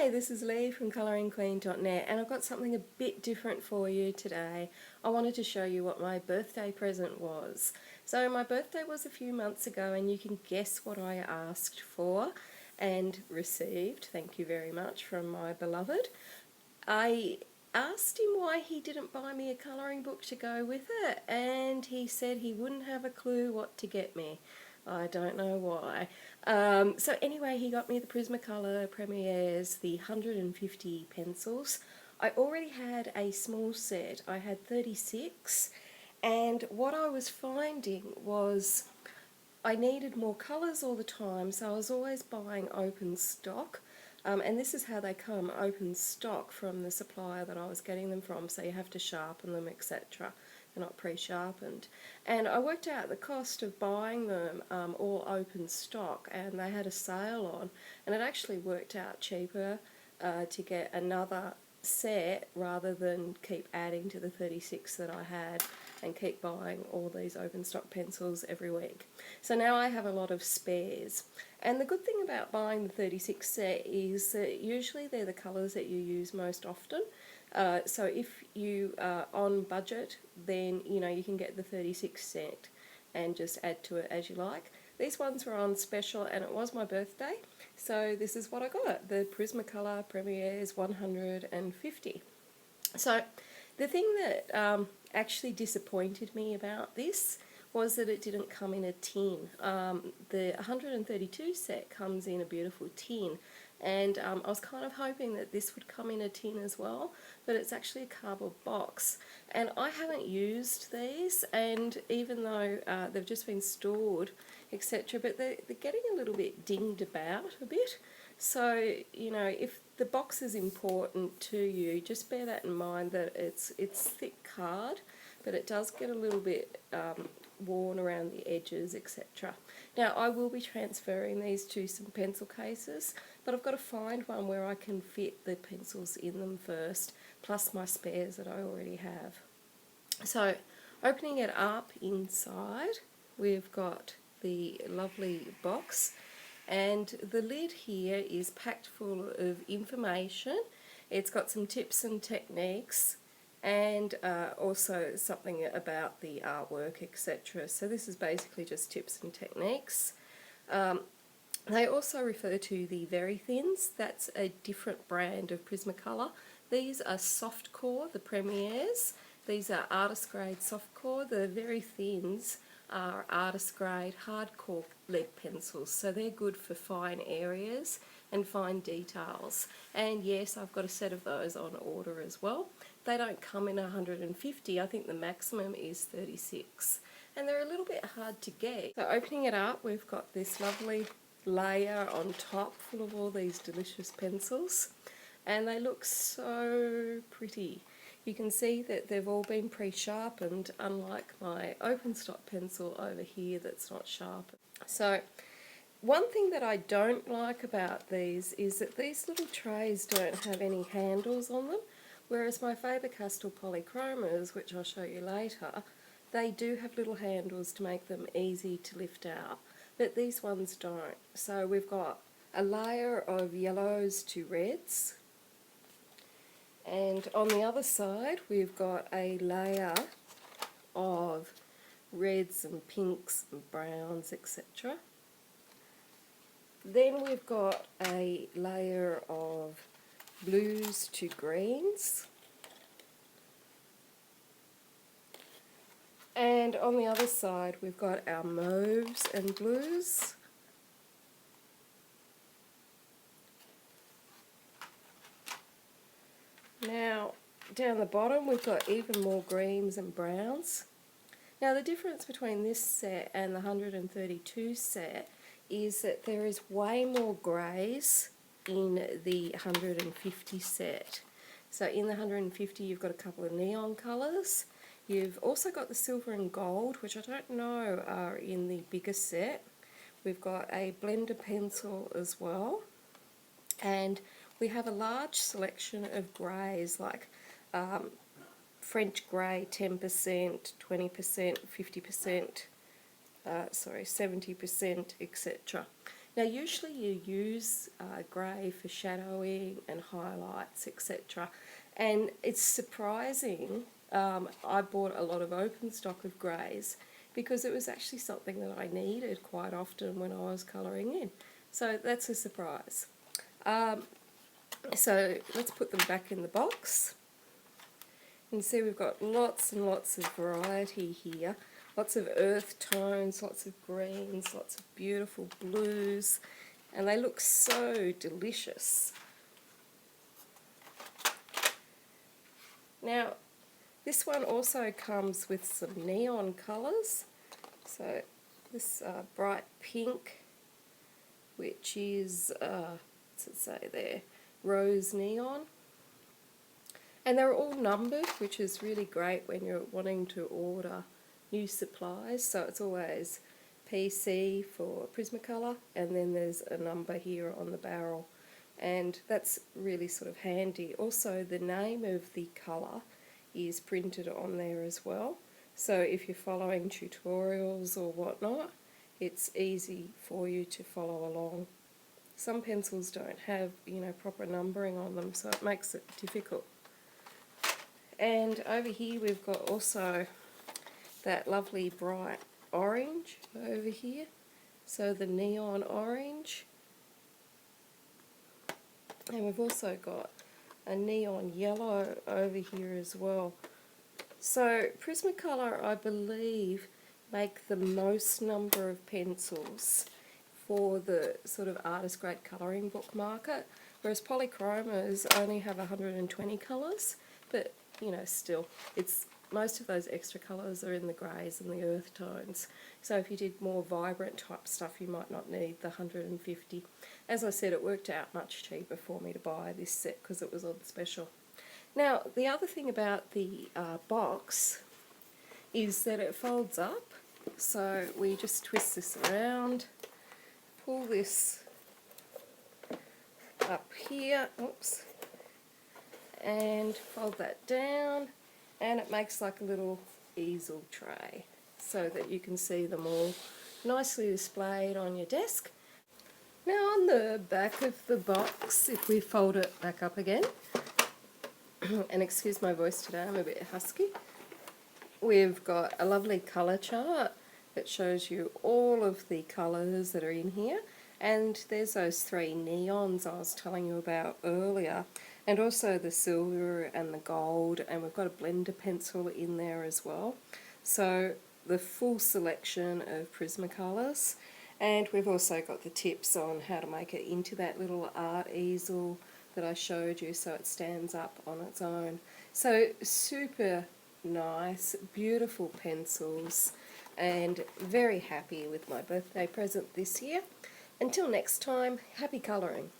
Hi, this is Lee from ColouringQueen.net and I've got something a bit different for you today. I wanted to show you what my birthday present was. So my birthday was a few months ago and you can guess what I asked for and received, thank you very much, from my beloved. I asked him why he didn't buy me a colouring book to go with it, and he said he wouldn't have a clue what to get me. I don't know why. So anyway, he got me the Prismacolor Premieres, the 150 pencils. I already had a small set. I had 36, and what I was finding was I needed more colours all the time, so I was always buying open stock. And this is how they come, open stock, from the supplier that I was getting them from, so you have to sharpen them, etc. They're not pre-sharpened. And I worked out the cost of buying them all open stock, and they had a sale on, and it actually worked out cheaper to get another set rather than keep adding to the 36 that I had and keep buying all these open stock pencils every week. So now I have a lot of spares. And the good thing about buying the 36 set is that usually they're the colours that you use most often. So if you are on budget, then you can get the 36 set and just add to it as you like. These ones were on special and it was my birthday, so this is what I got, the Prismacolor Premieres 150. So the thing that actually disappointed me about this was that it didn't come in a tin. The 132 set comes in a beautiful tin, and I was kind of hoping that this would come in a tin as well, but it's actually a cardboard box. And I haven't used these, and even though they've just been stored, etc., but they're getting a little bit dinged about a bit. So, if the box is important to you, just bear that in mind, that it's thick card, but it does get a little bit worn around the edges, etc. Now, I will be transferring these to some pencil cases, but I've got to find one where I can fit the pencils in them first, plus my spares that I already have. So, opening it up inside, we've got the lovely box, and the lid here is packed full of information. It's got some tips and techniques, and also something about the artwork, etc. So this is basically just tips and techniques. They also refer to the Very Thins. That's a different brand of Prismacolor. These are soft core, the Premieres. These are artist grade soft core. The Very Thins are artist grade hardcore lead pencils, so they're good for fine areas and fine details. And yes, I've got a set of those on order as well. They don't come in 150, I think the maximum is 36, and they're a little bit hard to get. So opening it up, we've got this lovely layer on top full of all these delicious pencils, and they look so pretty. You can see that they've all been pre-sharpened, unlike my open stock pencil over here that's not sharpened. So one thing that I don't like about these is that these little trays don't have any handles on them, whereas my Faber-Castell polychromas, which I'll show you later, they do have little handles to make them easy to lift out, but these ones don't. So we've got a layer of yellows to reds, and on the other side we've got a layer of reds and pinks and browns, etc. Then we've got a layer of blues to greens, and on the other side we've got our mauves and blues. Now, down the bottom we've got even more greens and browns. Now, the difference between this set and the 132 set is that there is way more greys in the 150 set. So in the 150 you've got a couple of neon colours. You've also got the silver and gold, which I don't know are in the bigger set. We've got a blender pencil as well, and we have a large selection of greys, like French grey 10%, 20%, 50%, 70%, etc. Now usually you use grey for shadowing and highlights, etc. And it's surprising, I bought a lot of open stock of greys because it was actually something that I needed quite often when I was colouring in. So that's a surprise. So let's put them back in the box. You can see we've got lots and lots of variety here. Lots of earth tones, lots of greens, lots of beautiful blues, and they look so delicious. Now, this one also comes with some neon colours. So this bright pink, which is, what's it say there, rose neon. And they're all numbered, which is really great when you're wanting to order new supplies. So it's always PC for Prismacolor, and then there's a number here on the barrel. And that's really sort of handy. Also, the name of the colour is printed on there as well. So if you're following tutorials or whatnot, it's easy for you to follow along. Some pencils don't have, proper numbering on them, so it makes it difficult. And over here we've got also that lovely bright orange over here. So the neon orange. And we've also got a neon yellow over here as well. So Prismacolor, I believe, make the most number of pencils for the sort of artist grade colouring book market, whereas polychromos only have 120 colours, but still, it's most of those extra colours are in the greys and the earth tones. So if you did more vibrant type stuff, you might not need the 150. As I said, it worked out much cheaper for me to buy this set because it was on special. Now, the other thing about the box is that it folds up. So we just twist this around, pull this up here, oops, and fold that down, and it makes like a little easel tray so that you can see them all nicely displayed on your desk. Now on the back of the box, if we fold it back up again, and excuse my voice today, I'm a bit husky, we've got a lovely colour chart that shows you all of the colours that are in here, and there's those 3 neons I was telling you about earlier, and also the silver and the gold, and we've got a blender pencil in there as well. So the full selection of Prismacolors, and we've also got the tips on how to make it into that little art easel that I showed you so it stands up on its own. So super nice, beautiful pencils, and very happy with my birthday present this year. Until next time, happy colouring.